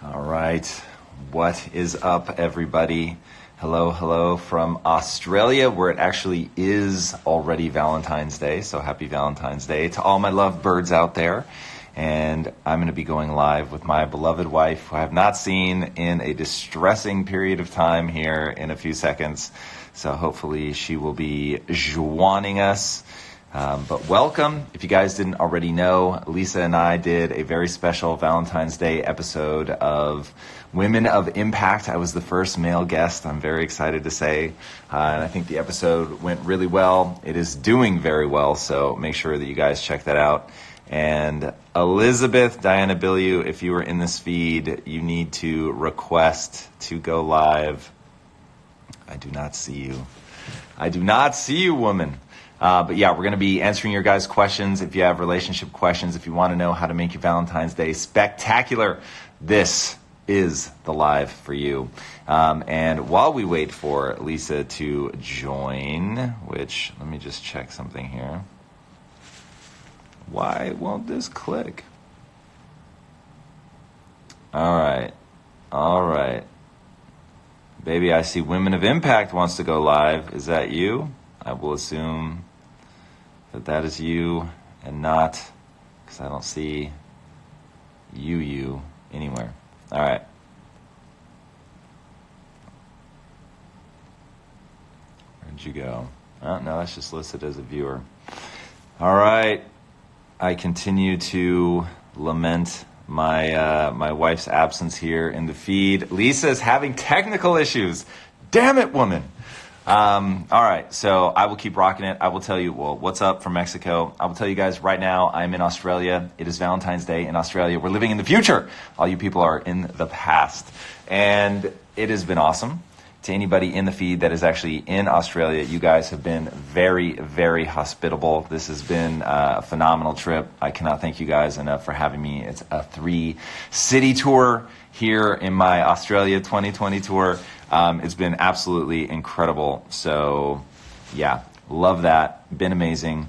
All right. What is up, everybody? Hello, hello from Australia, where it actually is already Valentine's Day. So happy Valentine's Day to all my lovebirds out there. And I'm going to be going live with my beloved wife, who I have not seen in a distressing period of time here in a few seconds. So hopefully she will be joining us. But welcome. If you guys didn't already know, Lisa and I did a very special Valentine's Day episode of Women of Impact. I was the first male guest, I'm very excited to say. And I think the episode went really well. It is doing very well, so make sure that you guys check that out. And Elizabeth, Diana Bilyeu, if you are in this feed, you need to request to go live. I do not see you. I do not see you, woman. But yeah, we're going to be answering your guys' questions. If you have relationship questions, if you want to know how to make your Valentine's Day spectacular, this is the live for you. And while we wait for Lisa to join, which, let me just check something here. Why won't this click? All right. All right. Baby, I see Women of Impact wants to go live. Is that you? I will assume that is you and not, because I don't see you anywhere. All right. Where'd you go? Oh, no, that's just listed as a viewer. All right. I continue to lament my wife's absence here in the feed. Lisa's having technical issues. Damn it, woman. All right, so I will keep rocking it. I will tell you, well, what's up from Mexico? I will tell you guys right now, I'm in Australia. It is Valentine's Day in Australia. We're living in the future. All you people are in the past. And it has been awesome. To anybody in the feed that is actually in Australia, you guys have been very, very hospitable. This has been a phenomenal trip. I cannot thank you guys enough for having me. It's a 3-city tour here in my Australia 2020 tour. It's been absolutely incredible. So, yeah, love that. Been amazing.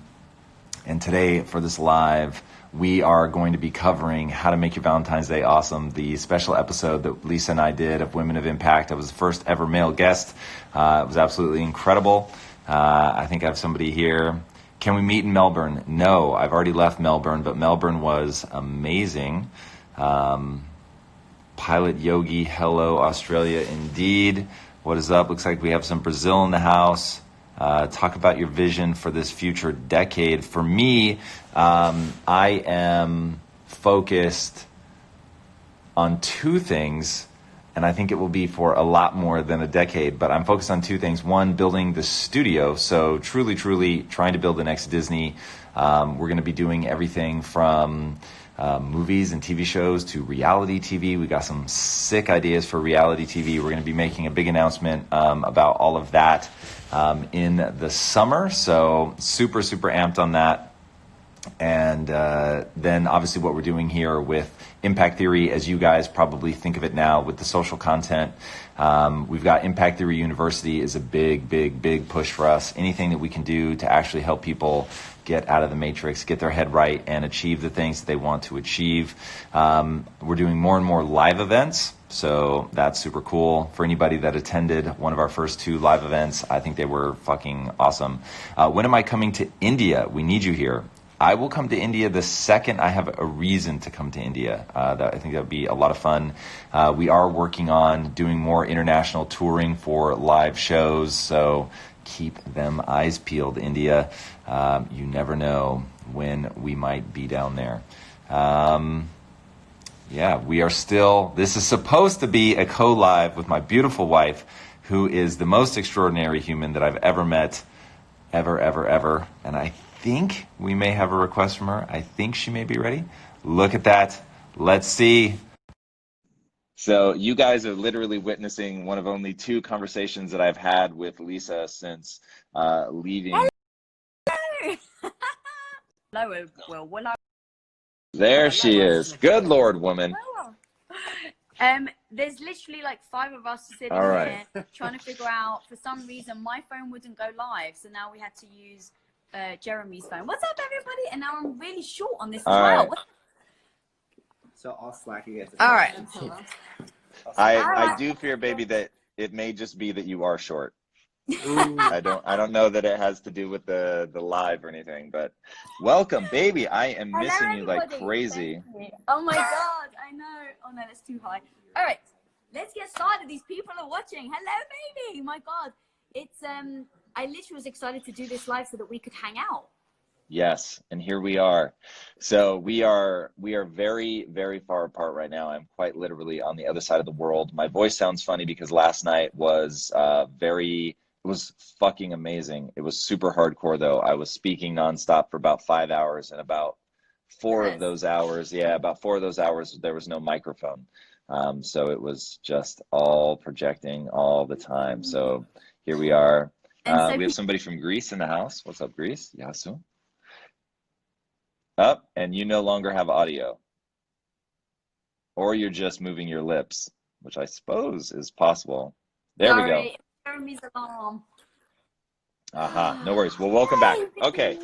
And today for this live, we are going to be covering how to make your Valentine's Day awesome. The special episode that Lisa and I did of Women of Impact. I was the first ever male guest. It was absolutely incredible. I think I have somebody here. Can we meet in Melbourne? No, I've already left Melbourne, but Melbourne was amazing. Pilot Yogi, hello, Australia, indeed. What is up? Looks like we have some Brazil in the house. Talk about your vision for this future decade. For me, I am focused on two things, and I think it will be for a lot more than a decade, but I'm focused on two things. One, building the studio, so truly trying to build the next Disney. We're going to be doing everything from movies and TV shows to reality TV. We got some sick ideas for reality TV. We're going to be making a big announcement about all of that in the summer. So super amped on that. And then obviously what we're doing here with Impact Theory, as you guys probably think of it now with the social content. We've got Impact Theory University is a big push for us. Anything that we can do to actually help people get out of the matrix, get their head right, and achieve the things that they want to achieve. We're doing more and more live events, so that's super cool. For anybody that attended one of our first 2 live events, I think they were fucking awesome. When am I coming to India? We need you here. I will come to India the second I have a reason to come to India. I think that would be a lot of fun. We are working on doing more international touring for live shows, so keep them eyes peeled, India. You never know when we might be down there. Yeah, we are still, this is supposed to be a co-live with my beautiful wife, who is the most extraordinary human that I've ever met, ever. And I think we may have a request from her. I think she may be ready. Look at that. Let's see. So you guys are literally witnessing one of only 2 conversations that I've had with Lisa since leaving. Hello, well, there she is. Good Lord, woman. There's literally like 5 of us sitting right here trying to figure out, for some reason, my phone wouldn't go live. So now we had to use Jeremy's phone. What's up, everybody? And now I'm really short on this as well. Right. So I'll slack you guys. All right. I do fear, baby, that it may just be that you are short. I don't know that it has to do with the live or anything, but welcome, baby. I am missing you like crazy. Oh my God, I know. Oh no, that's too high. All right, let's get started. These people are watching. Hello, baby. My God, it's I literally was excited to do this live so that we could hang out. Yes, and here we are. So we are very, very far apart right now. I'm quite literally on the other side of the world. My voice sounds funny because last night was it was fucking amazing. It was super hardcore though. I was speaking nonstop for about 5 hours, and about four of those hours, there was no microphone. So it was just all projecting all the time. So here we are. And so We have somebody from Greece in the house. What's up, Greece? Yasu. Up, and you no longer have audio. Or you're just moving your lips, which I suppose is possible. There we go. Jeremy's alarm. Aha, no worries. Well, welcome back. Okay,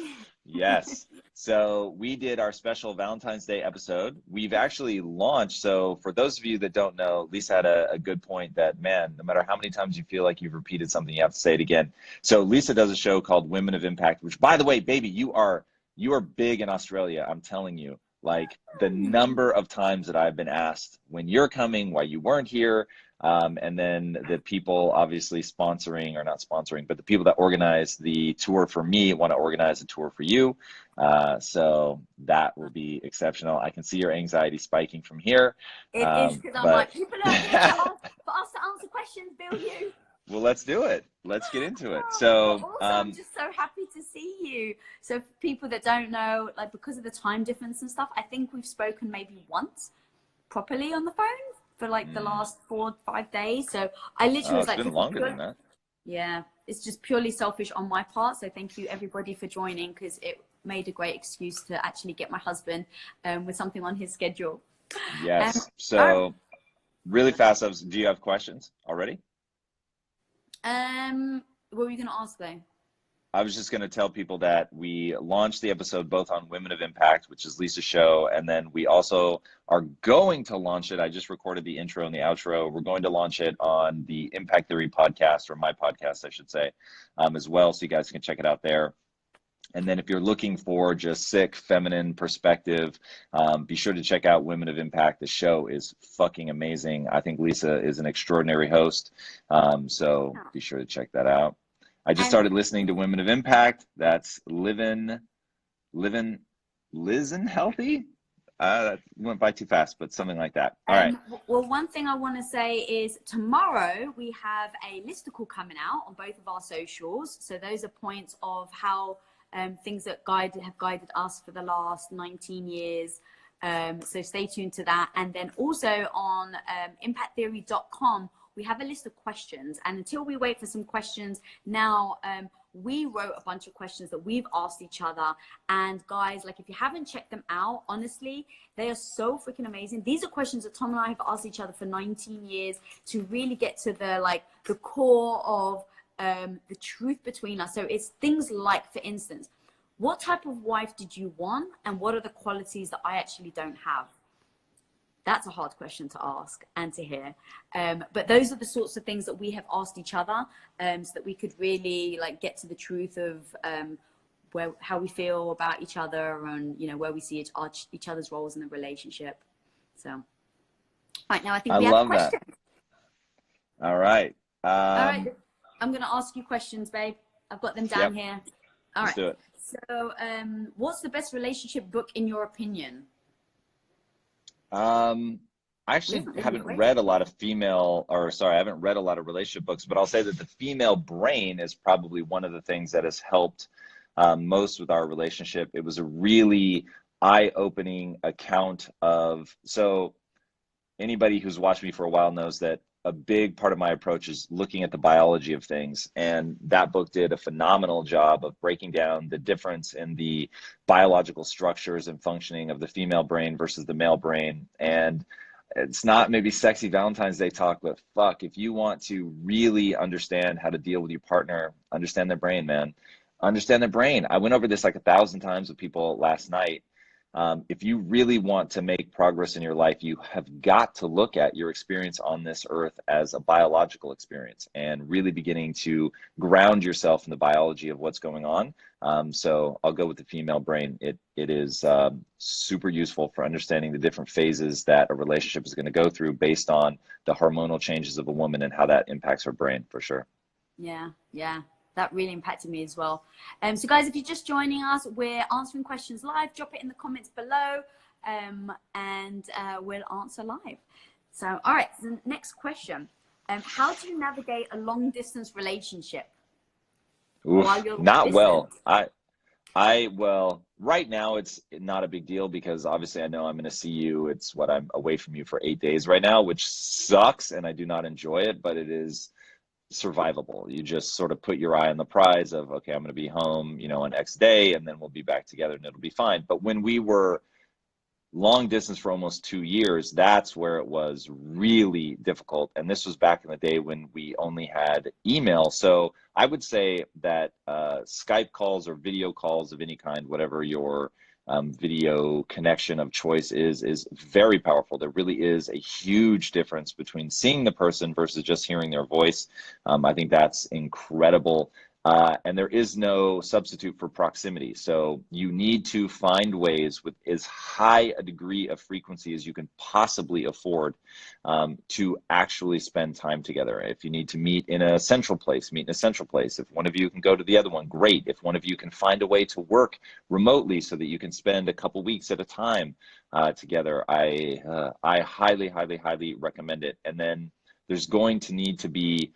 yes. So we did our special Valentine's Day episode. We've actually launched. So for those of you that don't know, Lisa had a good point that, man, no matter how many times you feel like you've repeated something, you have to say it again. So Lisa does a show called Women of Impact, which, by the way, baby, you are big in Australia. I'm telling you, like the number of times that I've been asked when you're coming, why you weren't here. And then the people obviously sponsoring, or not sponsoring, but the people that organize the tour for me want to organize a tour for you. So that will be exceptional. I can see your anxiety spiking from here. It is, because I'm like, people are here for us to answer questions, Bilyeu. Well, let's do it. Let's get into it. So I'm just so happy to see you. So for people that don't know, like because of the time difference and stuff, I think we've spoken maybe once properly on the phone for like the last 4 or 5 days. So I literally was like, it's been longer than that. Yeah, it's just purely selfish on my part. So thank you everybody for joining, because it made a great excuse to actually get my husband with something on his schedule. Yes. So really fast, do you have questions already? What were you going to ask though? I was just going to tell people that we launched the episode both on Women of Impact, which is Lisa's show, and then we also are going to launch it. I just recorded the intro and the outro. We're going to launch it on the Impact Theory podcast, or my podcast, I should say, as well, so you guys can check it out there. And then if you're looking for just sick feminine perspective, be sure to check out Women of Impact. The show is fucking amazing. I think Lisa is an extraordinary host. So be sure to check that out. I just started listening to Women of Impact. That's Livin' Healthy. That went by too fast, but something like that. All right. Well, one thing I want to say is tomorrow we have a listicle coming out on both of our socials. So those are points of how things that have guided us for the last 19 years. So stay tuned to that. And then also on impacttheory.com, we have a list of questions. And until we wait for some questions now, we wrote a bunch of questions that we've asked each other. And guys, like if you haven't checked them out, honestly, they are so freaking amazing. These are questions that Tom and I have asked each other for 19 years to really get to the core of the truth between us. So it's things like, for instance, what type of wife did you want? And what are the qualities that I actually don't have? That's a hard question to ask and to hear. But those are the sorts of things that we have asked each other, so that we could really like get to the truth of how we feel about each other, and where we see each other's roles in the relationship. So, right now I think we have a question. All right. All right. I'm going to ask you questions, babe. I've got them down here. All right. Let's do it. So, what's the best relationship book in your opinion? I actually haven't read a lot of I haven't read a lot of relationship books, but I'll say that the female brain is probably one of the things that has helped most with our relationship. It was a really eye-opening account of, so anybody who's watched me for a while knows that a big part of my approach is looking at the biology of things. And that book did a phenomenal job of breaking down the difference in the biological structures and functioning of the female brain versus the male brain. And it's not maybe sexy Valentine's Day talk, but fuck, if you want to really understand how to deal with your partner, understand their brain, man. Understand their brain. I went over this like 1,000 times with people last night. if you really want to make progress in your life, you have got to look at your experience on this earth as a biological experience and really beginning to ground yourself in the biology of what's going on. So I'll go with the female brain. It is super useful for understanding the different phases that a relationship is going to go through based on the hormonal changes of a woman and how that impacts her brain, for sure. Yeah, yeah. That really impacted me as well. So guys, if you're just joining us, we're answering questions live. Drop it in the comments below, and we'll answer live. So, all right, the next question. How do you navigate a long distance relationship? Oof, not well. Well, right now it's not a big deal because obviously I know I'm going to see you. It's what, I'm away from you for 8 days right now, which sucks and I do not enjoy it, but it is survivable. You just sort of put your eye on the prize of, okay, I'm going to be home, on X day, and then we'll be back together and it'll be fine. But when we were long distance for almost 2 years, that's where it was really difficult. And this was back in the day when we only had email. So I would say that Skype calls or video calls of any kind, whatever your video connection of choice is very powerful. There really is a huge difference between seeing the person versus just hearing their voice. I think that's incredible. And there is no substitute for proximity. So you need to find ways with as high a degree of frequency as you can possibly afford to actually spend time together. If you need to meet in a central place, meet in a central place. If one of you can go to the other one, great. If one of you can find a way to work remotely so that you can spend a couple weeks at a time together, I highly, highly, highly recommend it. And then there's going to need to be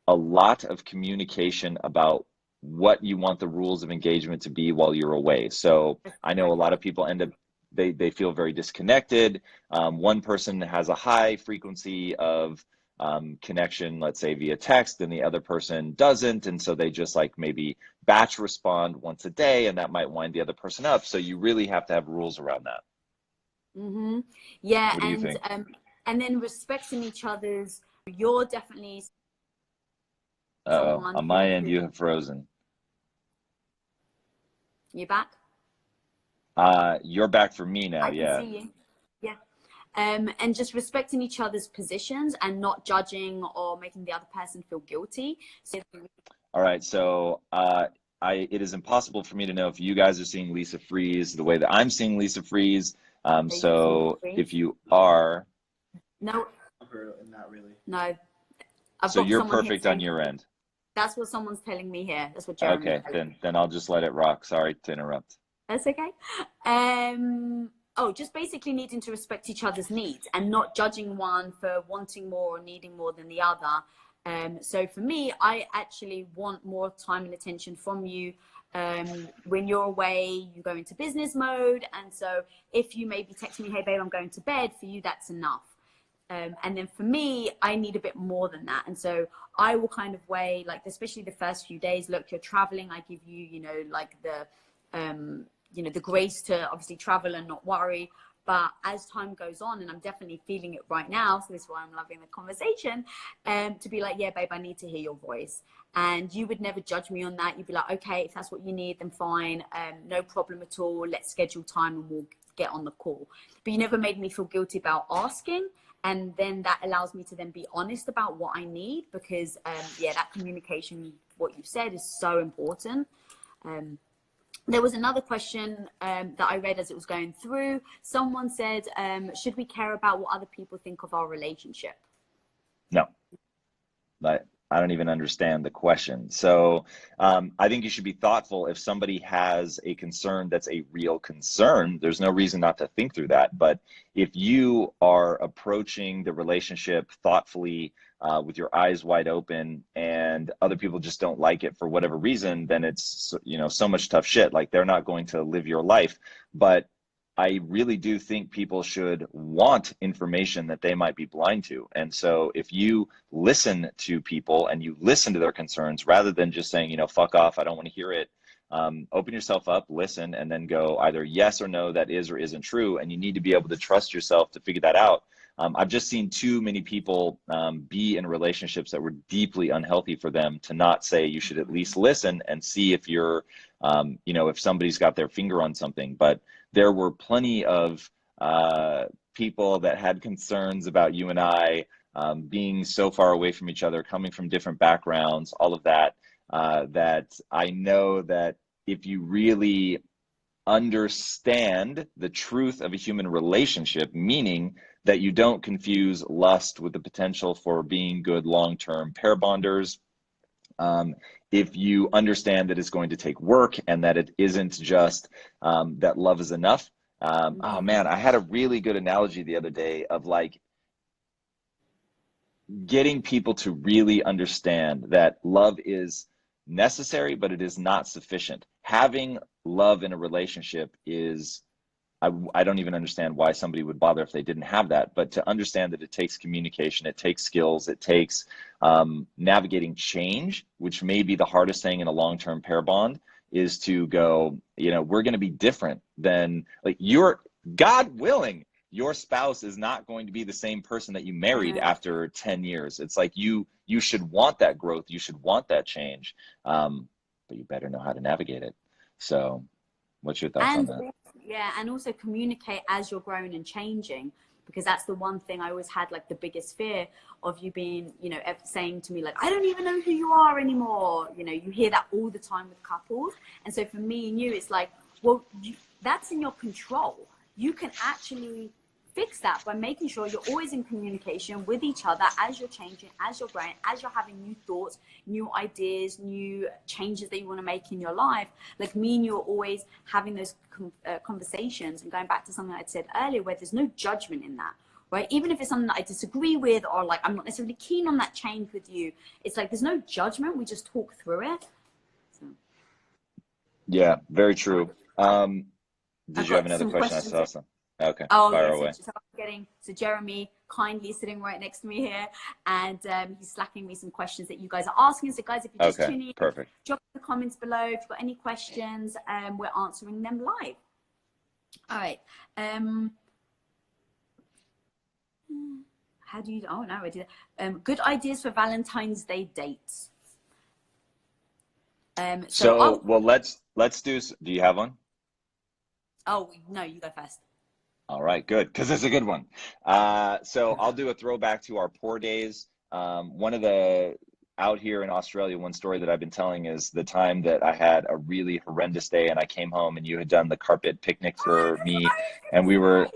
a lot of communication about what you want the rules of engagement to be while you're away. So I know a lot of people end up, they feel very disconnected. One person has a high frequency of connection, let's say via text, and the other person doesn't. And so they just like maybe batch respond once a day, and that might wind the other person up. So you really have to have rules around that. Mm-hmm. Yeah, what do you think? And then respecting each other's, you're definitely On my end, you have frozen. You back? You're back for me now. I can see you. Yeah. And just respecting each other's positions and not judging or making the other person feel guilty. So, all right. So it is impossible for me to know if you guys are seeing Lisa Freeze the way that I'm seeing Lisa Freeze. So if you are. No. Not really. No. So you're perfect on your end. That's what someone's telling me here. That's what Jeremy. Okay, then I'll just let it rock. Sorry to interrupt. That's okay. Just basically needing to respect each other's needs and not judging one for wanting more or needing more than the other. So for me, I actually want more time and attention from you. When you're away, you go into business mode. And so if you maybe text me, hey babe, I'm going to bed, for you, that's enough. And then for me, I need a bit more than that. And so I will kind of weigh, like, especially the first few days, look, you're traveling, I give you, like the grace to obviously travel and not worry. But as time goes on, and I'm definitely feeling it right now, so this is why I'm loving the conversation, to be like, yeah, babe, I need to hear your voice. And you would never judge me on that. You'd be like, okay, if that's what you need, then fine. No problem at all. Let's schedule time and we'll get on the call. But you never made me feel guilty about asking. And then that allows me to then be honest about what I need, because that communication, what you said, is so important. There was another question that I read as it was going through. Someone said, should we care about what other people think of our relationship? No, I don't even understand the question. So I think you should be thoughtful. If somebody has a concern that's a real concern, there's no reason not to think through that. But if you are approaching the relationship thoughtfully, with your eyes wide open, and other people just don't like it for whatever reason, then it's, so much tough shit. Like, they're not going to live your life. But I really do think people should want information that they might be blind to. And so if you listen to people and you listen to their concerns, rather than just saying, fuck off, I don't want to hear it, open yourself up, listen, and then go either yes or no, that is or isn't true. And you need to be able to trust yourself to figure that out. I've just seen too many people be in relationships that were deeply unhealthy for them to not say you should at least listen and see if you're you know, if somebody's got their finger on something. But there were plenty of people that had concerns about you and I being so far away from each other, coming from different backgrounds, all of that, that I know that if you really understand the truth of a human relationship, meaning that you don't confuse lust with the potential for being good long-term pair bonders. If you understand that it's going to take work and that it isn't just that love is enough. Oh man, I had a really good analogy the other day of like getting people to really understand that love is necessary, but it is not sufficient. Having love in a relationship is, I don't even understand why somebody would bother if they didn't have that, but to understand that it takes communication, it takes skills, it takes navigating change, which may be the hardest thing in a long-term pair bond, is to go, you know, we're going to be different than, like, you're, God willing, your spouse is not going to be the same person that you married after 10 years. It's like you should want that growth, you should want that change, but you better know how to navigate it. So what's your thoughts on that? Yeah, and also communicate as you're growing and changing, because that's the one thing I always had, like the biggest fear of you being, you know, saying to me like, I don't even know who you are anymore. You know, you hear that all the time with couples. And so for me and you, it's like, well, that's in your control. You can actually fix that by making sure you're always in communication with each other as you're changing, as you're growing, as you're having new thoughts, new ideas, new changes that you want to make in your life. Like me and you are always having those conversations, and going back to something I said earlier, where there's no judgment in that, right? Even if it's something that I disagree with, or like I'm not necessarily keen on that change with you, it's like there's no judgment. We just talk through it. So. Yeah, very true. Did you have another some question? I questions. saw some. Okay, Oh fire yes, away. so Jeremy kindly sitting right next to me here, and he's slacking me some questions that you guys are asking. So guys, if you're just Okay, tuning in, perfect. drop in the comments below if you've got any questions. We're answering them live. All right. How do you? Oh no, I did. Good ideas for Valentine's Day dates. So well, let's do. Do you have one? Oh no, you go first. All right, good, because it's a good one. So I'll do a throwback to our poor days. One of the out here in Australia, one story that I've been telling is the time that I had a really horrendous day and I came home and you had done the carpet picnic for me, and we were,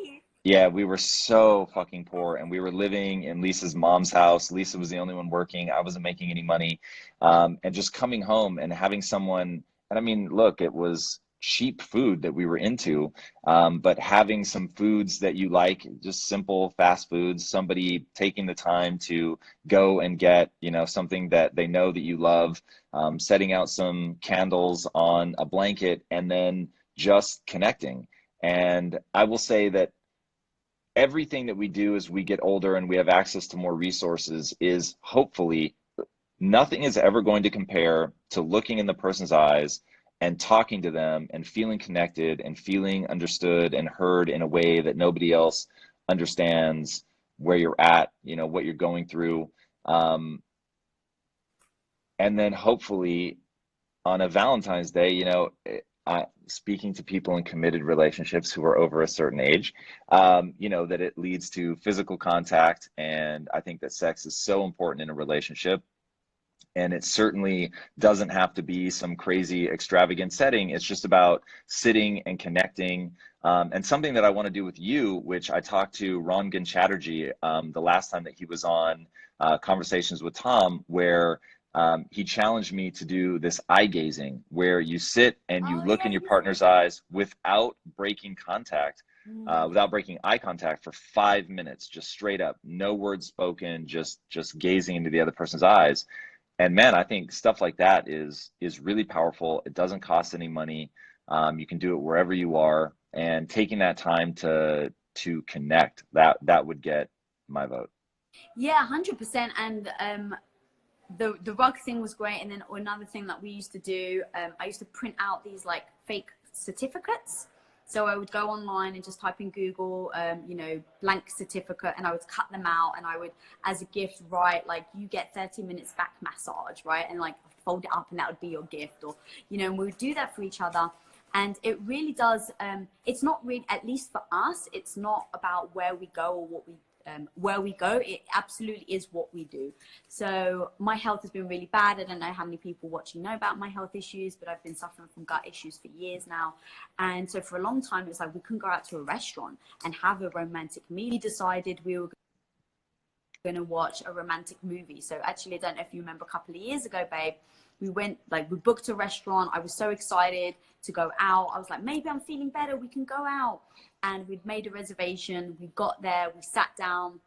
yeah, we were so fucking poor, and we were living in Lisa's mom's house. Lisa was the only one working. I wasn't making any money, and just coming home and having someone, and I mean, look, it was cheap food that we were into, but having some foods that you like, just simple fast foods, somebody taking the time to go and get, you know, something that they know that you love, setting out some candles on a blanket, and then just connecting. And I will say that everything that we do as we get older and we have access to more resources is, hopefully, nothing is ever going to compare to looking in the person's eyes and talking to them and feeling connected and feeling understood and heard in a way that nobody else understands where you're at, you know, what you're going through. And then hopefully on a Valentine's Day, you know, speaking to people in committed relationships who are over a certain age, you know, that it leads to physical contact. And I think that sex is so important in a relationship. And it certainly doesn't have to be some crazy extravagant setting. It's just about sitting and connecting. And something that I want to do with you, which I talked to Rangan Chatterjee the last time that he was on Conversations with Tom, where he challenged me to do this eye gazing, where you sit and you look in your partner's eyes without breaking contact, without breaking eye contact for 5 minutes, just straight up, no words spoken, just gazing into the other person's eyes. And man, I think stuff like that is really powerful. It doesn't cost any money. You can do it wherever you are, and taking that time to connect, that would get my vote. Yeah, 100%. And the rug thing was great. And then another thing that we used to do, I used to print out these like fake certificates So I would go online and just type in Google, you know, blank certificate, and I would cut them out, and I would, as a gift, write like, you get 30 minutes back massage, right? And like fold it up, and that would be your gift, or, you know, and we would do that for each other. And it really does, it's not really, at least for us, it's not about where we go or what we, where we go. It absolutely is what we do. So my health has been really bad. I don't know how many people watching know about my health issues, but I've been suffering from gut issues for years now. And so for a long time, it was like, we couldn't go out to a restaurant and have a romantic meal. We decided we were going to watch a romantic movie. So actually, I don't know if you remember, a couple of years ago, babe, we went, like, we booked a restaurant. I was so excited to go out. I was like, maybe I'm feeling better, we can go out. And we'd made a reservation. We got there, we sat down.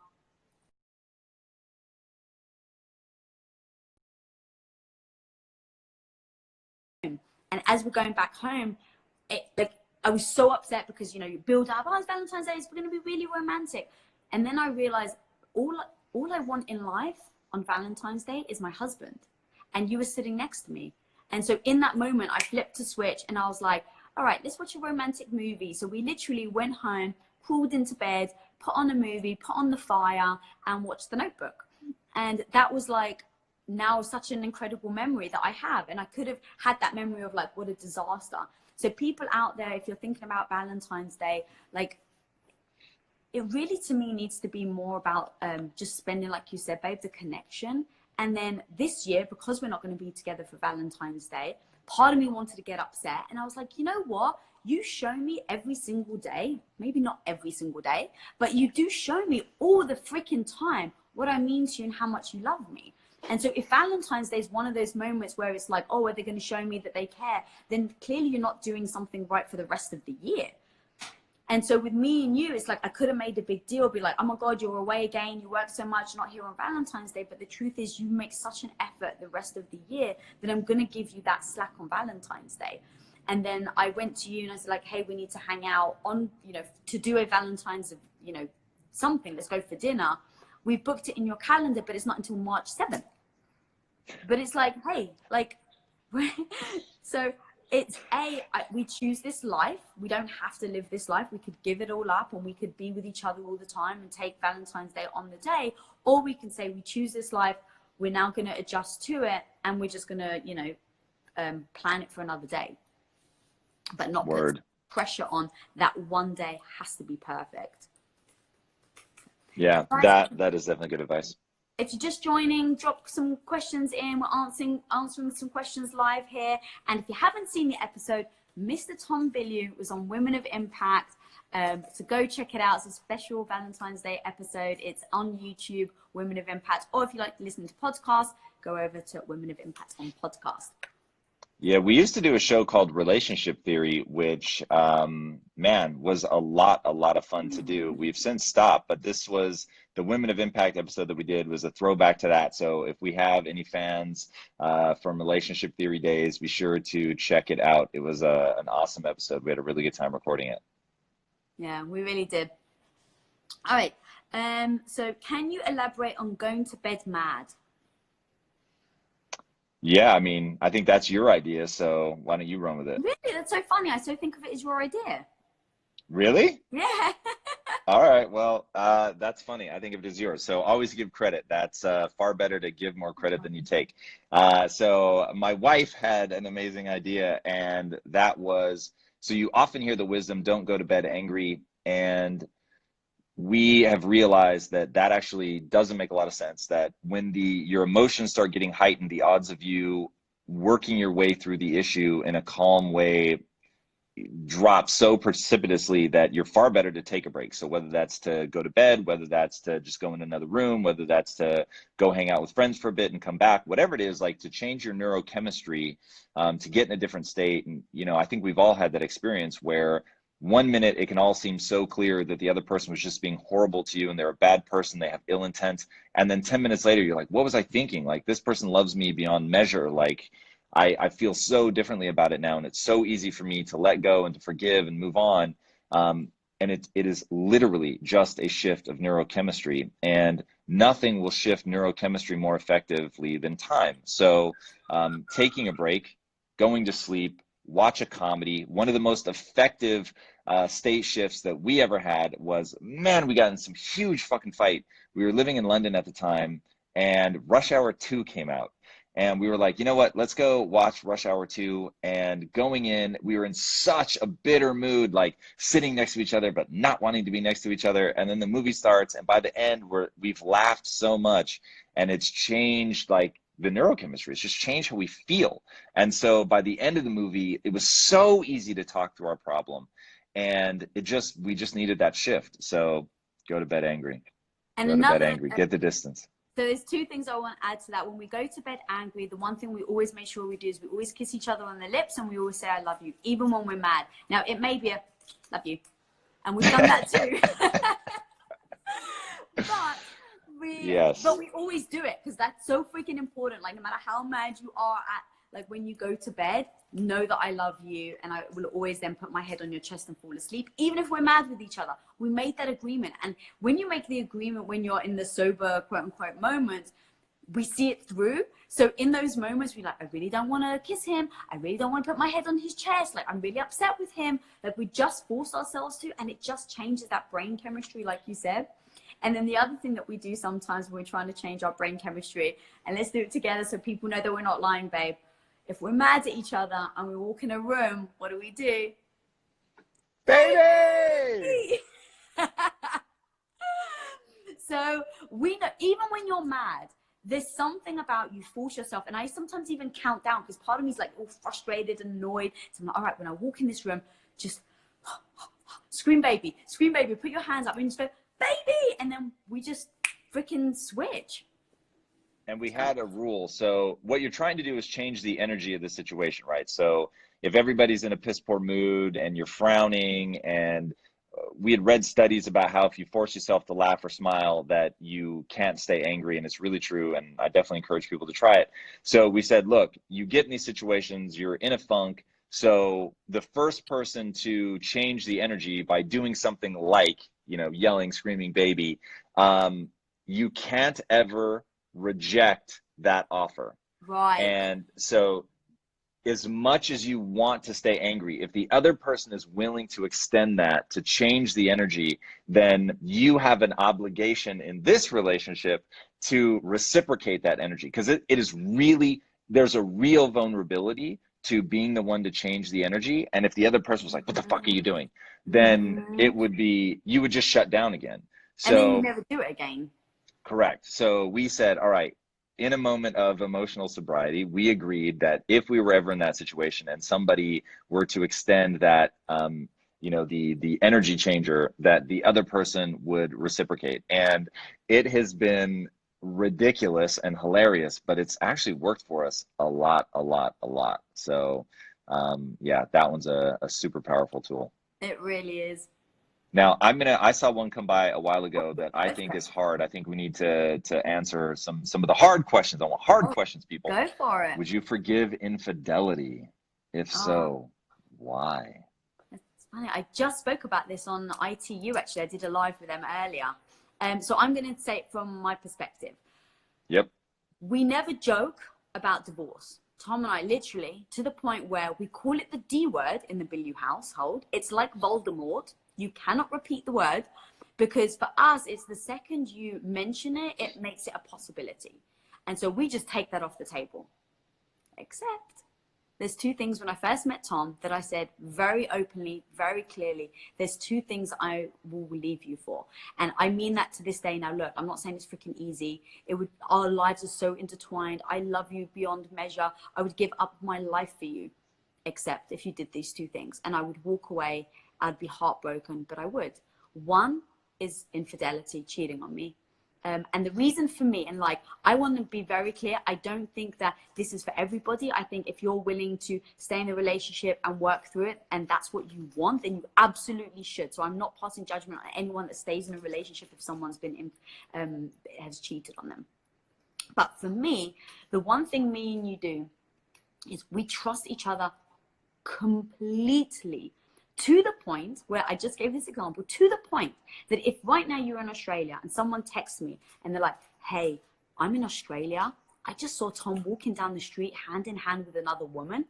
And as we're going back home, like, I was so upset because, you know, you build up, oh, it's Valentine's Day, it's going to be really romantic. And then I realized all I want in life on Valentine's Day is my husband. And you were sitting next to me. And so in that moment, I flipped a switch and I was like, all right, let's watch a romantic movie. So we literally went home, crawled into bed, put on a movie, put on the fire, and watched The Notebook. And that was like, now such an incredible memory that I have. And I could have had that memory of like, what a disaster. So people out there, if you're thinking about Valentine's Day, like, it really, to me, needs to be more about just spending, like you said, babe, the connection. And then this year, because we're not going to be together for Valentine's Day, part of me wanted to get upset. And I was like, you know what? You show me every single day, maybe not every single day, but you do show me all the freaking time what I mean to you and how much you love me. And so if Valentine's Day is one of those moments where it's like, oh, are they going to show me that they care? Then clearly you're not doing something right for the rest of the year. And so with me and you, it's like, I could have made a big deal, be like, oh my God, you're away again, you work so much, not here on Valentine's Day. But the truth is, you make such an effort the rest of the year that I'm going to give you that slack on Valentine's Day. And then I went to you and I said, like, hey, we need to hang out on, you know, to do a Valentine's, you know, something, let's go for dinner. We booked it in your calendar, but it's not until March 7th. But it's like, hey, like, so it's we choose this life. We don't have to live this life. We could give it all up and we could be with each other all the time and take Valentine's Day on the day. Or we can say, we choose this life. We're now going to adjust to it. And we're just going to, you know, plan it for another day. But not put pressure on that one day has to be perfect. Yeah, that is definitely good advice. If you're just joining, drop some questions in. We're answering some questions live here. And if you haven't seen the episode, Mr. Tom Bilyeu was on Women of Impact. So go check it out. It's a special Valentine's Day episode. It's on YouTube, Women of Impact. Or if you like to listen to podcasts, go over to Women of Impact on podcast. Yeah, we used to do a show called Relationship Theory, which, man, was a lot of fun to do. We've since stopped, but this was the Women of Impact episode that we did was a throwback to that. So if we have any fans from Relationship Theory days, be sure to check it out. It was an awesome episode. We had a really good time recording it. Yeah, we really did. All right. So can you elaborate on going to bed mad? Yeah, I mean, I think that's your idea, so why don't you run with it? Really? That's so funny. I so think of it as your idea. Really? Yeah. All right, well, that's funny. I think of it as yours. So always give credit. That's far better to give more credit than you take. So my wife had an amazing idea, and that was, so you often hear the wisdom, don't go to bed angry, and we have realized that that actually doesn't make a lot of sense, that when your emotions start getting heightened, the odds of you working your way through the issue in a calm way drop so precipitously that you're far better to take a break. So whether that's to go to bed, whether that's to just go in another room, whether that's to go hang out with friends for a bit and come back, whatever it is, like to change your neurochemistry, to get in a different state. And, you know, I think we've all had that experience where 1 minute it can all seem so clear that the other person was just being horrible to you and they're a bad person, they have ill intent. And then 10 minutes later, you're like, what was I thinking? Like, this person loves me beyond measure. Like, I feel so differently about it now. And it's so easy for me to let go and to forgive and move on. And it is literally just a shift of neurochemistry, and nothing will shift neurochemistry more effectively than time. So taking a break, going to sleep, watch a comedy. One of the most effective state shifts that we ever had was, man, we got in some huge fucking fight. We were living in London at the time, and Rush Hour 2 came out. And we were like, you know what, let's go watch Rush Hour 2. And going in, we were in such a bitter mood, like sitting next to each other, but not wanting to be next to each other. And then the movie starts, and by the end, we've laughed so much, and it's changed like the neurochemistry. It's just changed how we feel. And so by the end of the movie, it was so easy to talk through our problem. And we just needed that shift. So go to bed angry. And go to bed angry. Get the distance. So there's two things I want to add to that. When we go to bed angry, the one thing we always make sure we do is we always kiss each other on the lips, and we always say, I love you, even when we're mad. Now, it may be a love you, and we've done that too. But we always do it because that's so freaking important. Like, no matter how mad you are like when you go to bed, know that I love you, and I will always then put my head on your chest and fall asleep, even if we're mad with each other. We made that agreement. And when you make the agreement when you're in the sober, quote unquote, moments, we see it through. So in those moments, we're like, I really don't want to kiss him. I really don't want to put my head on his chest. Like, I'm really upset with him. Like, we just force ourselves to, and it just changes that brain chemistry, like you said. And then the other thing that we do sometimes when we're trying to change our brain chemistry, and let's do it together so people know that we're not lying, babe. If we're mad at each other and we walk in a room, what do? Baby! So we know, even when you're mad, there's something about you force yourself. And I sometimes even count down because part of me is like all frustrated and annoyed. So I'm like, all right, when I walk in this room, just scream baby, put your hands up and just go, baby. And then we just freaking switch. And we had a rule. So what you're trying to do is change the energy of the situation, right? So if everybody's in a piss poor mood and you're frowning, and we had read studies about how if you force yourself to laugh or smile, that you can't stay angry. And it's really true. And I definitely encourage people to try it. So we said, look, you get in these situations, you're in a funk. So the first person to change the energy by doing something like, yelling, screaming, baby, you can't ever reject that offer. Right. And so as much as you want to stay angry, if the other person is willing to extend that to change the energy, then you have an obligation in this relationship to reciprocate that energy, because it is really, there's a real vulnerability to being the one to change the energy. And if the other person was like, what the fuck are you doing? Then it would be, you would just shut down again. So, and then you never do it again. Correct. So we said, all right, in a moment of emotional sobriety, we agreed that if we were ever in that situation and somebody were to extend that, the energy changer, that the other person would reciprocate. And it has been ridiculous and hilarious, but it's actually worked for us a lot. So that one's a super powerful tool. It really is. Now I saw one come by a while ago that I think is hard. I think we need to answer some of the hard questions. I want hard questions, people. Go for it. Would you forgive infidelity? If so, why? It's funny. I just spoke about this on ITU, actually. I did a live with them earlier. So I'm going to say it from my perspective. Yep. We never joke about divorce. Tom and I, literally, to the point where we call it the D word in the Bilyeu household. It's like Voldemort. You cannot repeat the word, because for us, it's the second you mention it, it makes it a possibility. And so we just take that off the table. Except there's two things when I first met Tom that I said very openly, very clearly, there's two things I will leave you for. And I mean that to this day. Now, look, I'm not saying it's freaking easy. Our lives are so intertwined. I love you beyond measure. I would give up my life for you, except if you did these two things. And I would walk away. I'd be heartbroken, but I would. One is infidelity, cheating on me. And the reason for me, and like, I want to be very clear, I don't think that this is for everybody. I think if you're willing to stay in a relationship and work through it, and that's what you want, then you absolutely should. So I'm not passing judgment on anyone that stays in a relationship if someone's been has cheated on them. But for me, the one thing me and you do is we trust each other completely. To the point where I just gave this example, to the point that if right now you're in Australia and someone texts me and they're like, hey, I'm in Australia. I just saw Tom walking down the street hand in hand with another woman.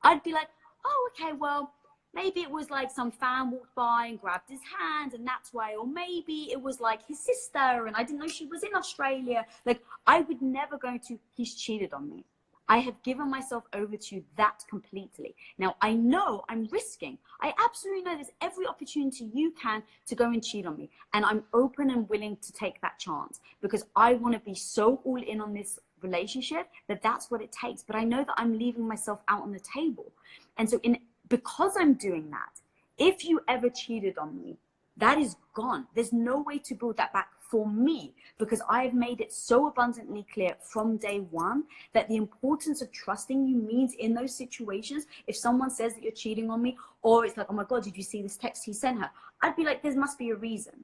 I'd be like, oh, okay, well, Maybe it was like some fan walked by and grabbed his hand and that's why, or maybe it was like his sister and I didn't know she was in Australia. Like, I would never go to, he's cheated on me. I have given myself over to that completely. Now, I know I'm risking. I absolutely know there's every opportunity you can to go and cheat on me. And I'm open and willing to take that chance because I want to be so all in on this relationship that that's what it takes. But I know that I'm leaving myself out on the table. And so because I'm doing that, if you ever cheated on me, that is gone. There's no way to build that back for me because I've made it so abundantly clear from day one that the importance of trusting you means in those situations, if someone says that you're cheating on me, or it's like, oh my God, did you see this text he sent her? I'd be like, there must be a reason.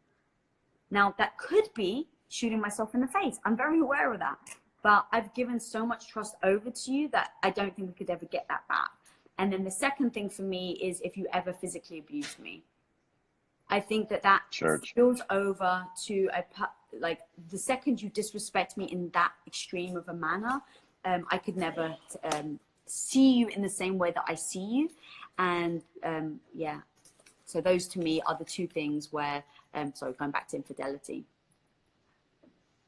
Now, that could be shooting myself in the face. I'm very aware of that. But I've given so much trust over to you that I don't think we could ever get that back. And then the second thing for me is if you ever physically abuse me. I think that spills over to like the second you disrespect me in that extreme of a manner, I could never see you in the same way that I see you. And yeah, so those to me are the two things where, sorry, going back to infidelity.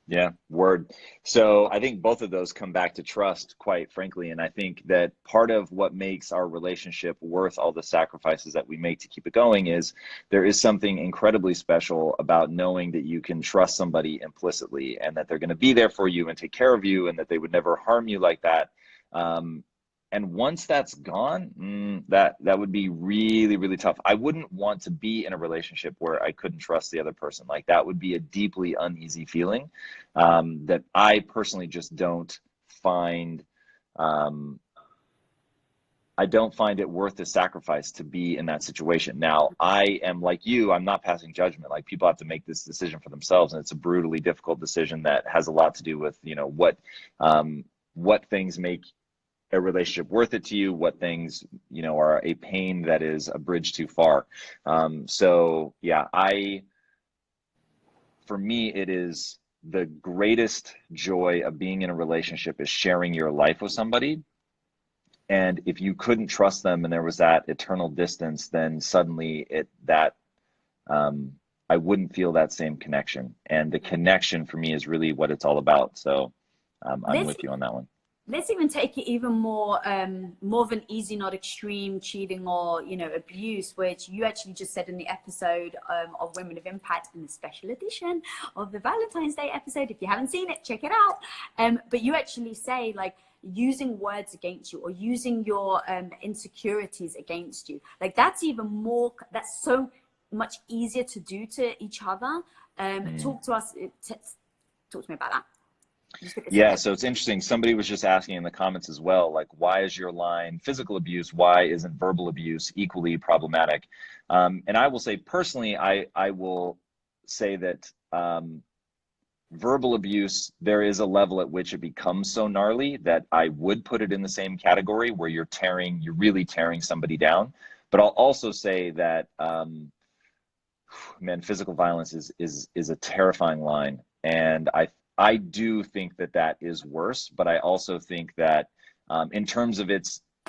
Yeah, word. So I think both of those come back to trust, quite frankly. And I think that part of what makes our relationship worth all the sacrifices that we make to keep it going is there is something incredibly special about knowing that you can trust somebody implicitly and that they're going to be there for you and take care of you and that they would never harm you like that. And once that's gone, that would be really, really tough. I wouldn't want to be in a relationship where I couldn't trust the other person. Like that would be a deeply uneasy feeling that I personally just don't find. I don't find it worth the sacrifice to be in that situation. Now, I am like you, I'm not passing judgment. Like people have to make this decision for themselves. And it's a brutally difficult decision that has a lot to do with, you know, what things make a relationship worth it to you, what things, you know, are a pain that is a bridge too far. So yeah, for me, it is the greatest joy of being in a relationship is sharing your life with somebody. And if you couldn't trust them and there was that eternal distance, then suddenly I wouldn't feel that same connection. And the connection for me is really what it's all about. So I'm with you on that one. Let's even take it even more of an easy, not extreme cheating or, you know, abuse, which you actually just said in the episode of Women of Impact in the special edition of the Valentine's Day episode. If you haven't seen it, check it out. But you actually say like using words against you or using your insecurities against you. Like that's even more, that's so much easier to do to each other. Talk to me about that. Yeah, so it's interesting. Somebody was just asking in the comments as well, like, why is your line physical abuse? Why isn't verbal abuse equally problematic? And I will say personally, I will say that verbal abuse, there is a level at which it becomes so gnarly that I would put it in the same category where you're really tearing somebody down. But I'll also say that, man, physical violence is a terrifying line. And I do think that is worse, but I also think that in terms of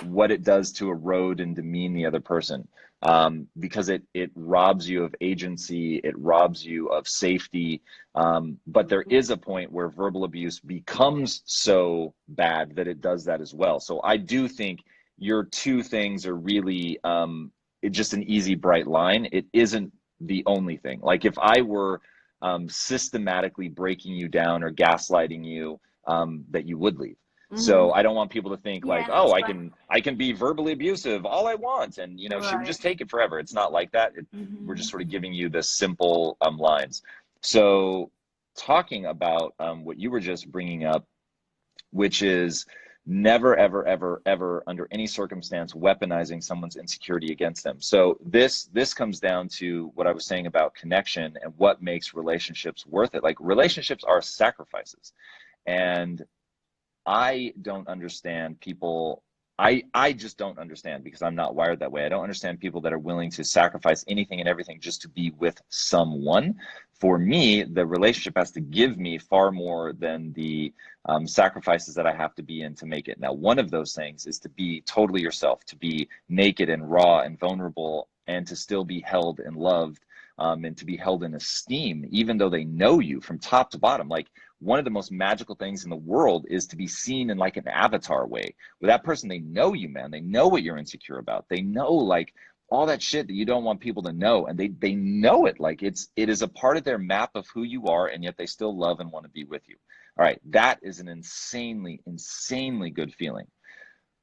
what it does to erode and demean the other person, because it robs you of agency, it robs you of safety. But there is a point where verbal abuse becomes so bad that it does that as well. So I do think your two things are really it's just an easy, bright line. It isn't the only thing. Like if I were systematically breaking you down or gaslighting you, that you would leave. So I don't want people to think like, oh, I can be verbally abusive all I want, and you know, she would just take it forever. It's not like that. We're just sort of giving you the simple lines. So talking about what you were just bringing up, which is never, ever, ever, ever under any circumstance weaponizing someone's insecurity against them. So this comes down to what I was saying about connection and what makes relationships worth it. Like relationships are sacrifices. And I don't understand people. I just don't understand because I'm not wired that way. I don't understand people that are willing to sacrifice anything and everything just to be with someone for me, the relationship has to give me far more than the sacrifices that I have to be in to make it. Now, one of those things is to be totally yourself, to be naked and raw and vulnerable, and to still be held and loved, and to be held in esteem, even though they know you from top to bottom. Like, one of the most magical things in the world is to be seen in like an avatar way. With that person, they know you, man. They know what you're insecure about. They know like all that shit that you don't want people to know, and they know it. Like, it is a part of their map of who you are, and yet they still love and want to be with you. All right, that is an insanely good feeling.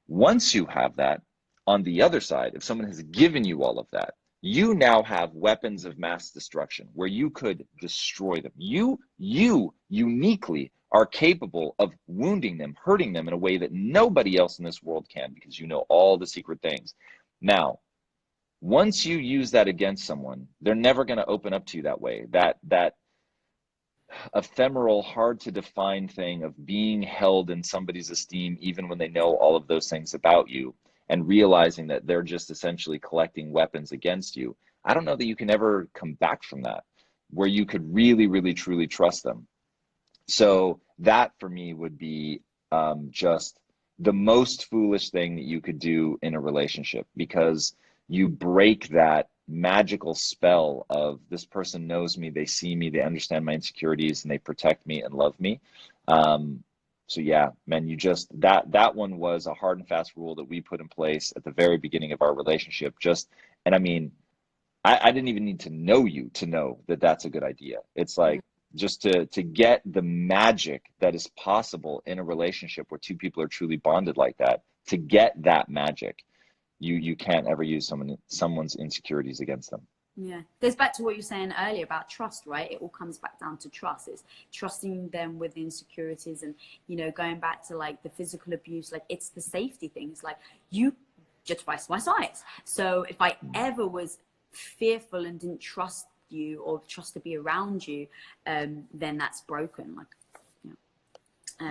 Once you have that, on the other side, if someone has given you all of that, you now have weapons of mass destruction where you could destroy them. You uniquely are capable of wounding them, hurting them in a way that nobody else in this world can, because you know all the secret things. Now, once you use that against someone, they're never going to open up to you that way. That ephemeral, hard to define thing of being held in somebody's esteem, even when they know all of those things about you, and realizing that they're just essentially collecting weapons against you. I don't know that you can ever come back from that, where you could really, truly trust them. So that for me would be just the most foolish thing that you could do in a relationship, because you break that magical spell of this person knows me, they see me, they understand my insecurities, and they protect me and love me. So yeah, man, you just, that one was a hard and fast rule that we put in place at the very beginning of our relationship. And I mean, I didn't even need to know you to know that that's a good idea. It's like, just to get the magic that is possible in a relationship where two people are truly bonded like that, to get that magic, you can't ever use someone's insecurities against them. Yeah, goes back to what you were saying earlier about trust, right? It all comes back down to trust. It's trusting them with insecurities, and going back to like the physical abuse, like it's the safety things. Like, you're twice my size, so if I ever was fearful and didn't trust you or trust to be around you, then that's broken. Like,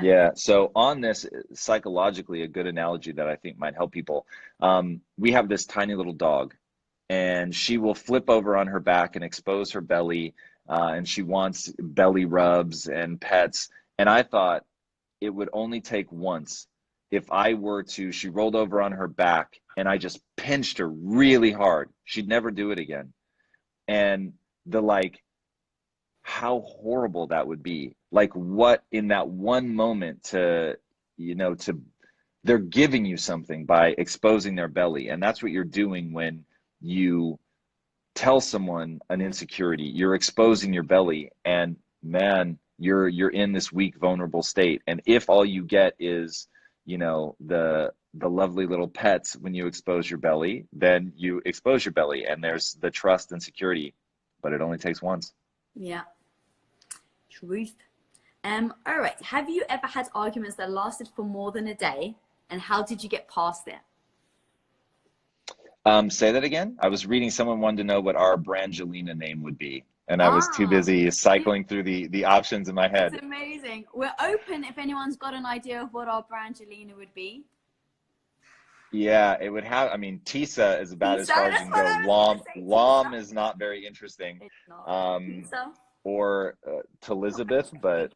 yeah. So on this, psychologically, a good analogy that I think might help people. We have this tiny little dog, and she will flip over on her back and expose her belly, and she wants belly rubs and pets. And I thought it would only take once if she rolled over on her back and I just pinched her really hard. She'd never do it again. And how horrible that would be. Like, what in that one moment they're giving you something by exposing their belly. And that's what you're doing when you tell someone an insecurity. You're exposing your belly, and man, you're in this weak, vulnerable state. And if all you get is, the lovely little pets when you expose your belly, then you expose your belly, and there's the trust and security, but it only takes once. Yeah. Truth. All right. Have you ever had arguments that lasted for more than a day, and how did you get past it? Say that again. I was reading, someone wanted to know what our Brangelina name would be, and I was too busy cycling through the options in my head. That's amazing. We're open if anyone's got an idea of what our Brangelina would be. Yeah, it would have, Tisa is about as far as you can go. Wom is not very interesting. It's not. Or Elizabeth, but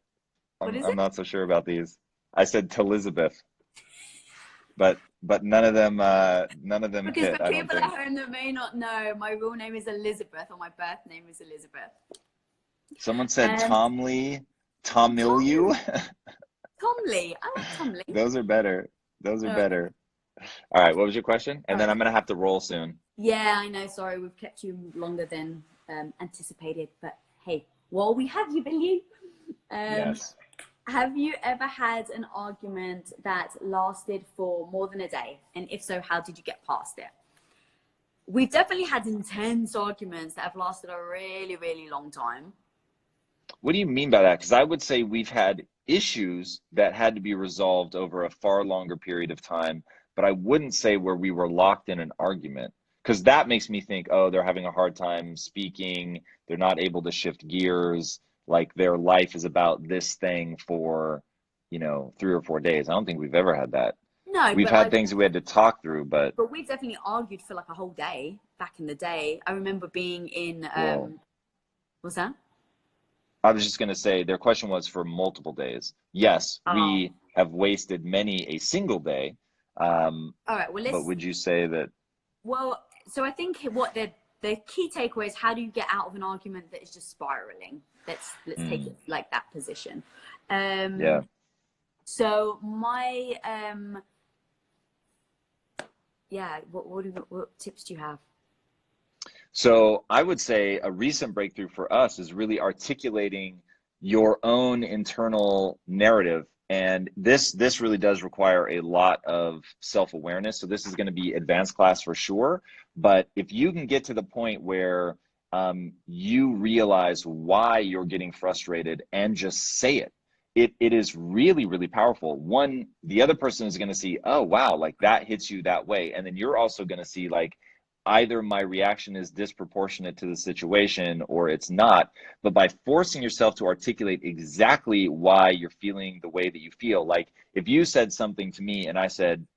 I'm not so sure about these. I said Elizabeth, but none of them because hit. for people at home that may not know, my real name is Elizabeth, or my birth name is Elizabeth. Someone said Tom Lee, Tom Bilyeu. Tom Lee, I like Tom Lee. Those are better. All right, what was your question? And then I'm gonna have to roll soon. Yeah, I know. Sorry, we've kept you longer than anticipated, but hey, while we have you, Bilyeu, yes. Have you ever had an argument that lasted for more than a day? And if so, how did you get past it? We've definitely had intense arguments that have lasted a really, really long time. What do you mean by that? Because I would say we've had issues that had to be resolved over a far longer period of time, but I wouldn't say where we were locked in an argument, because that makes me think, oh, they're having a hard time speaking, they're not able to shift gears, like their life is about this thing for 3 or 4 days. I don't think we've ever had that. No, we've had things that we had to talk through, but we've definitely argued for like a whole day back in the day. I remember being in what's that? I was just going to say their question was for multiple days. Yes, Oh, we have wasted many a single day. all right. Well, But would you say that? so I think what the key takeaway is, how do you get out of an argument that is just spiraling? Let's take it like that position. Yeah. So my yeah, what tips do you have? So I would say a recent breakthrough for us is really articulating your own internal narrative. And this really does require a lot of self-awareness. So this is going to be advanced class for sure. But if you can get to the point where you realize why you're getting frustrated and just say it, it is really, really powerful. One, the other person is going to see, oh, wow, like that hits you that way. And then you're also going to see like, either my reaction is disproportionate to the situation or it's not. But by forcing yourself to articulate exactly why you're feeling the way that you feel, like if you said something to me and I said,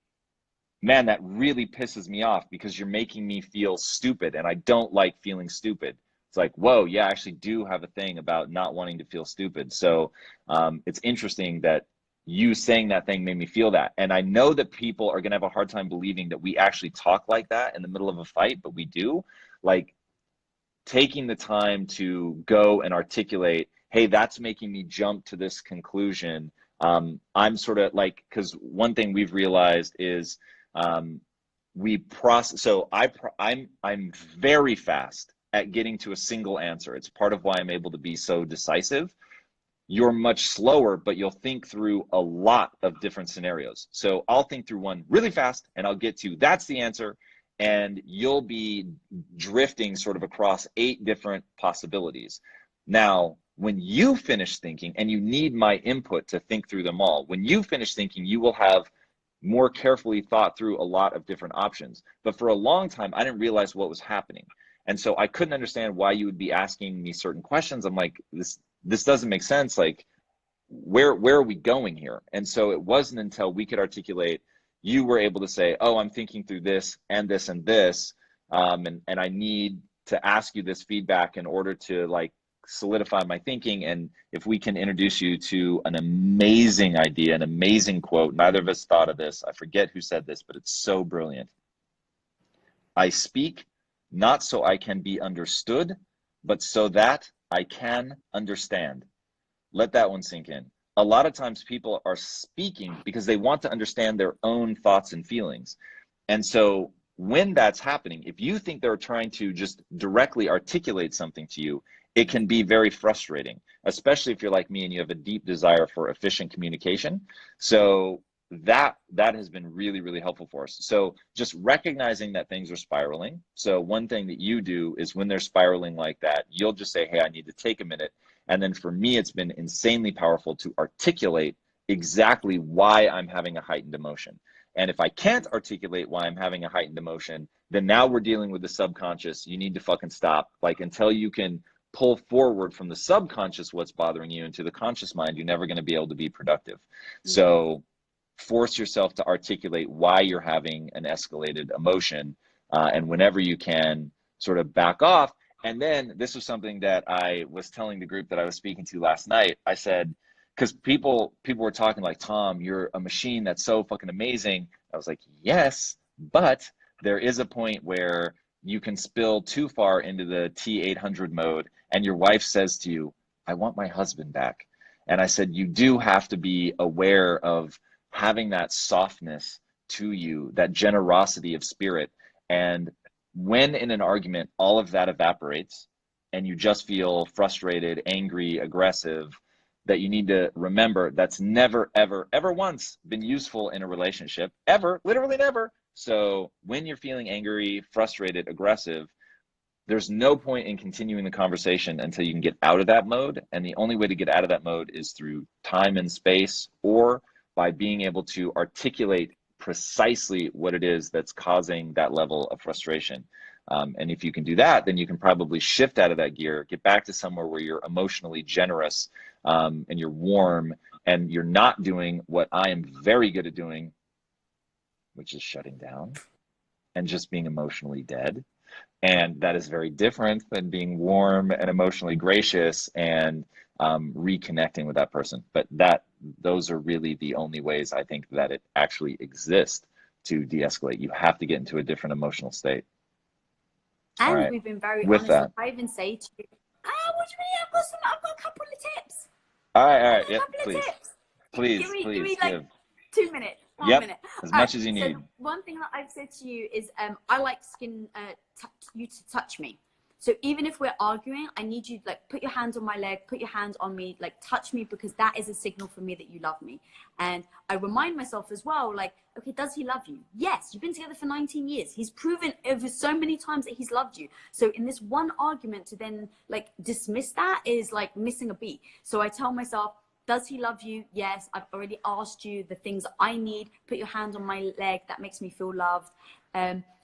man, that really pisses me off because you're making me feel stupid and I don't like feeling stupid. It's like, whoa, yeah, I actually do have a thing about not wanting to feel stupid. So it's interesting that you saying that thing made me feel that. And I know that people are going to have a hard time believing that we actually talk like that in the middle of a fight, but we do. Like taking the time to go and articulate, hey, that's making me jump to this conclusion. I'm sort of like, because one thing we've realized is we process. So I'm very fast at getting to a single answer. It's part of why I'm able to be so decisive. You're much slower, but you'll think through a lot of different scenarios. So I'll think through one really fast and I'll get to that's the answer. And you'll be drifting sort of across 8 different possibilities. Now, when you finish thinking, and you need my input to think through them all, when you finish thinking, you will have more carefully thought through a lot of different options. But for a long time, I didn't realize what was happening. And so I couldn't understand why you would be asking me certain questions. I'm like, this doesn't make sense. Like, where are we going here? And so it wasn't until we could articulate, you were able to say, oh, I'm thinking through this and this and this, and I need to ask you this feedback in order to like solidify my thinking. And if we can introduce you to an amazing idea, an amazing quote, neither of us thought of this. I forget who said this, but it's so brilliant. I speak not so I can be understood, but so that I can understand. Let that one sink in. A lot of times people are speaking because they want to understand their own thoughts and feelings. And so when that's happening, if you think they're trying to just directly articulate something to you, it can be very frustrating, especially if you're like me and you have a deep desire for efficient communication. So that has been really, really helpful for us. So just recognizing that things are spiraling. So one thing that you do is when they're spiraling like that, you'll just say, hey, I need to take a minute. And then for me, it's been insanely powerful to articulate exactly why I'm having a heightened emotion. And if I can't articulate why I'm having a heightened emotion, then now we're dealing with the subconscious. You need to fucking stop. Like until you can pull forward from the subconscious what's bothering you into the conscious mind, you're never going to be able to be productive. So force yourself to articulate why you're having an escalated emotion. And whenever you can, sort of back off. And then this was something that I was telling the group that I was speaking to last night. I said, because people were talking like, Tom, you're a machine that's so fucking amazing. I was like, yes, but there is a point where you can spill too far into the T800 mode and your wife says to you, I want my husband back. And I said, you do have to be aware of having that softness to you, that generosity of spirit. And when in an argument, all of that evaporates and you just feel frustrated, angry, aggressive, that you need to remember that's never, ever, ever once been useful in a relationship, ever, literally never. So when you're feeling angry, frustrated, aggressive, there's no point in continuing the conversation until you can get out of that mode. And the only way to get out of that mode is through time and space, or by being able to articulate precisely what it is that's causing that level of frustration. And if you can do that, then you can probably shift out of that gear, get back to somewhere where you're emotionally generous, and you're warm, and you're not doing what I am very good at doing, which is shutting down and just being emotionally dead. And that is very different than being warm and emotionally gracious and reconnecting with that person. But those are really the only ways I think that it actually exists to de-escalate. You have to get into a different emotional state. All And right. we've been very With honest. that, I even say to you, what do you mean? I've got a couple of tips. all right, all I've right, got a yep, couple of please, tips. Give please, me please like give. 2 minutes, one Yep, minute. as All right. much as you So need. the one thing that I've said to you is, I like you to touch me. So even if we're arguing, I need you to like put your hands on my leg, put your hands on me, like touch me, because that is a signal for me that you love me. And I remind myself as well, like, okay, does he love you? Yes, you've been together for 19 years. He's proven over so many times that he's loved you. So in this one argument to then like dismiss that is like missing a beat. So I tell myself, does he love you? Yes, I've already asked you the things I need. Put your hand on my leg. That makes me feel loved.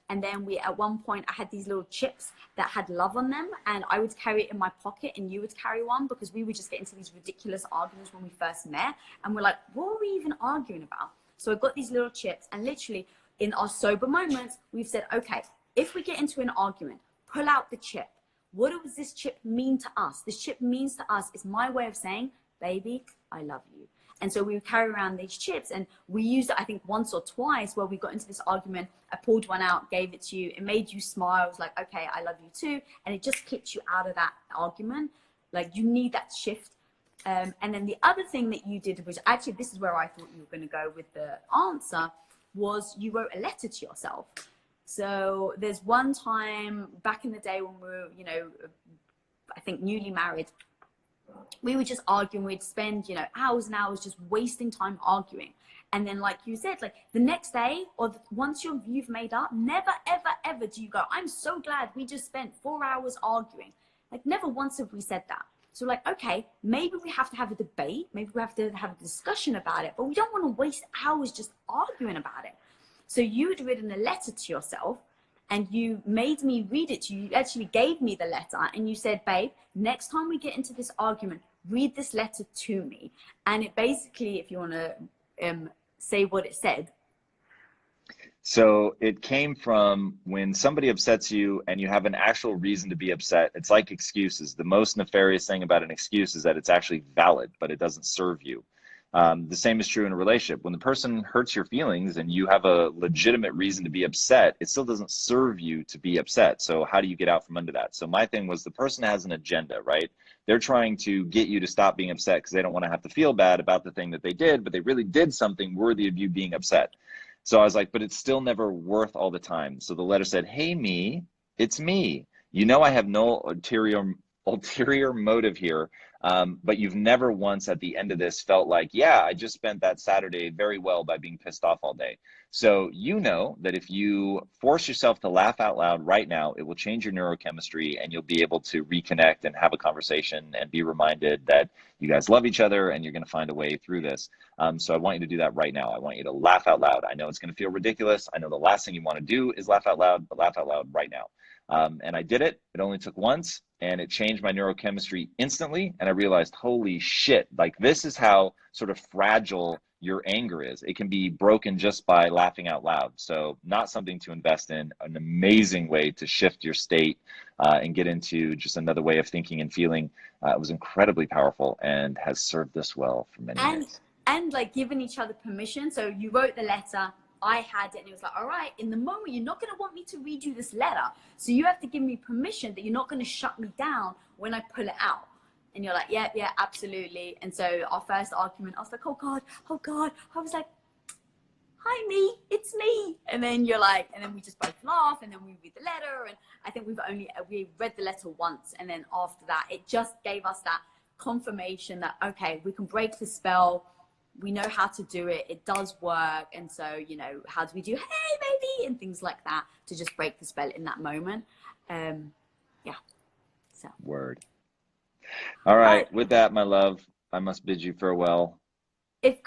And then at one point, I had these little chips that had love on them, and I would carry it in my pocket, and you would carry one, because we would just get into these ridiculous arguments when we first met, and we're like, what were we even arguing about? So I got these little chips, and literally in our sober moments, we've said, okay, if we get into an argument, pull out the chip. What does this chip mean to us? This chip means to us is my way of saying, baby, I love you. And so we would carry around these chips, and we used it, I think, once or twice where we got into this argument. I pulled one out, gave it to you. It made you smile. I was like, okay, I love you too. And it just kicks you out of that argument. Like, you need that shift. And then the other thing that you did, which actually this is where I thought you were going to go with the answer, was you wrote a letter to yourself. So there's one time back in the day when we were, I think newly married, we would just arguing. We'd spend, hours and hours just wasting time arguing. And then, like you said, like the next day or once you've made up, never, ever, ever do you go, I'm so glad we just spent 4 hours arguing. Like, never once have we said that. So like, okay, maybe we have to have a debate. Maybe we have to have a discussion about it, but we don't want to waste hours just arguing about it. So you had written a letter to yourself, and you made me read it to you. You actually gave me the letter, and you said, babe, next time we get into this argument, read this letter to me. And it basically, if you want to say what it said. So it came from when somebody upsets you and you have an actual reason to be upset. It's like excuses. The most nefarious thing about an excuse is that it's actually valid, but it doesn't serve you. The same is true in a relationship. When the person hurts your feelings and you have a legitimate reason to be upset, it still doesn't serve you to be upset. So how do you get out from under that? So my thing was, the person has an agenda, right? They're trying to get you to stop being upset because they don't want to have to feel bad about the thing that they did, but they really did something worthy of you being upset. So I was like, but it's still never worth all the time. So the letter said, hey, me, it's me. I have no ulterior motive here. But you've never once at the end of this felt like, yeah, I just spent that Saturday very well by being pissed off all day. So you know that if you force yourself to laugh out loud right now, it will change your neurochemistry, and you'll be able to reconnect and have a conversation and be reminded that you guys love each other and you're going to find a way through this. So I want you to do that right now. I want you to laugh out loud. I know it's going to feel ridiculous. I know the last thing you want to do is laugh out loud, but laugh out loud right now. And I did it. It only took once, and it changed my neurochemistry instantly. And I realized, holy shit, like this is how sort of fragile your anger is. It can be broken just by laughing out loud. So not something to invest in, an amazing way to shift your state and get into just another way of thinking and feeling. It was incredibly powerful and has served us well for many years. And like giving each other permission. So you wrote the letter, I had it, and it was like, all right, in the moment, you're not going to want me to read you this letter. So you have to give me permission that you're not going to shut me down when I pull it out. And you're like, yeah, absolutely. And so our first argument, I was like, oh God. I was like, hi, me, it's me. And then you're like, and then we just both laugh, and then we read the letter. And I think we read the letter once. And then after that, it just gave us that confirmation that, okay, we can break the spell. We know how to do it. It does work. And so, how do we do, hey, baby, and things like that to just break the spell in that moment. Yeah. So. Word. All right. With that, my love, I must bid you farewell. If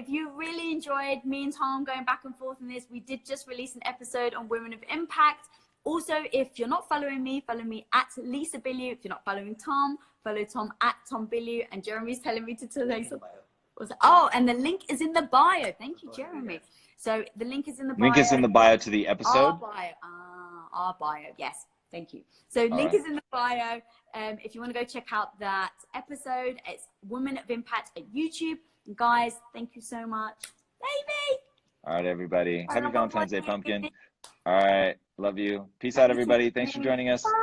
you really enjoyed me and Tom going back and forth on this, we did just release an episode on Women of Impact. Also, if you're not following me, follow me at Lisa Bilyeu. If you're not following Tom, follow Tom at Tom Bilyeu. And Jeremy's telling me to tell you. Oh, and the link is in the bio. Thank you, Jeremy. So the link is in the bio. Link is in the bio to the episode. Our bio, yes. Thank you. So All link right. is in the bio. If you want to go check out that episode, it's Women of Impact at YouTube. And guys, thank you so much. Baby! All right, everybody. Happy Bye. Valentine's Day, pumpkin. All right. Love you. Peace out, everybody. Thanks for joining us. Bye.